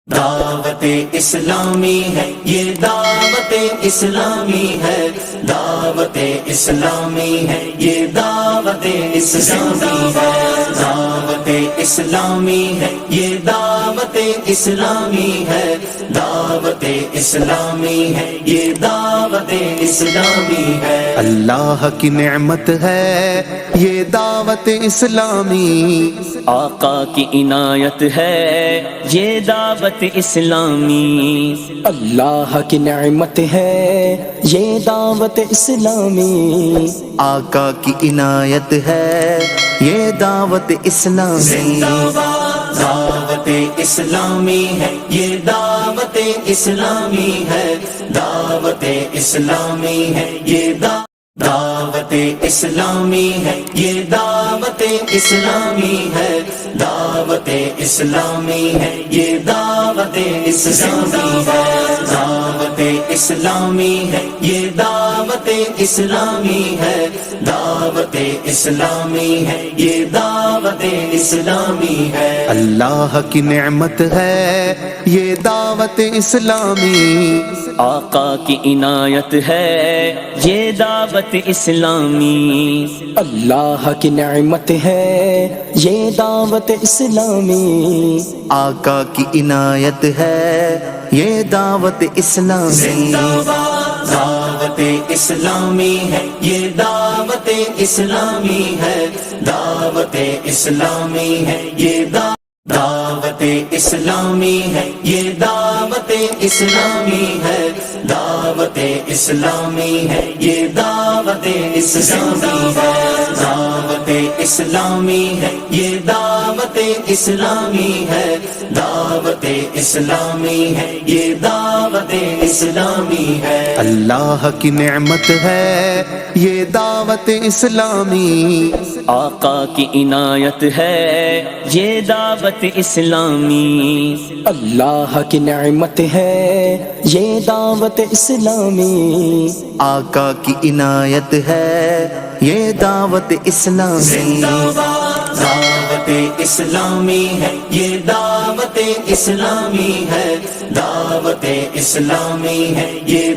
دعوت اسلامی ہے، یہ دعوت اسلامی ہے، دعوت اسلامی ہے، یہ دعوت اسلامی ہے، دعوت اسلامی ہے، یہ دعوت اسلامی ہے، دعوت اسلامی ہے، یہ دعوت اسلامی ہے۔ اللہ کی نعمت ہے یہ دعوت اسلامی، آقا کی عنایت ہے یہ دعوت اسلامی، اللہ کی نعمت ہے یہ دعوت اسلامی، آقا کی عنایت ہے یہ دعوت اسلامی۔ دعوت اسلامی ہے، یہ دعوت اسلامی ہے، دعوت اسلامی ہے، یہ دعوت اسلامی ہے، یہ دعوت اسلامی ہے، دعوت اسلامی ہے، یہ دعوت اسلامی ہے، دعوت اسلامی ہے، یہ دعوت اسلامی ہے، دعوت اسلامی ہے، یہ دعوت اسلامی ہے۔ اللہ کی نعمت ہے یہ دعوت اسلامی، آقا کی عنایت ہے یہ دعوت اسلامی، اللہ کی نعمت ہے یہ دعوت اسلامی، آقا کی عنایت ہے یہ دعوت اسلامی۔ دعوت اسلامی ہے، یہ دعوت اسلامی ہے، دعوت اسلامی ہے، یہ دعوت اسلامی ہے، یہ دعوت اسلامی ہے، دعوت اسلامی ہے، یہ دعوت اسلامی ہے، دعوت اسلامی ہے، یہ دعوت اسلامی ہے، دعوت اسلامی ہے، یہ دعوت اسلامی ہے۔ اللہ کی نعمت ہے یہ دعوت اسلامی، آقا کی عنایت ہے یہ دعوت اسلامی، اللہ کی نعمت ہے یہ دعوت اسلامی، آقا کی عنایت ہے یہ دعوت اسلامی۔ دعوت اسلامی ہے، یہ دعوت اسلامی ہے، دعوت اسلامی ہے، یہ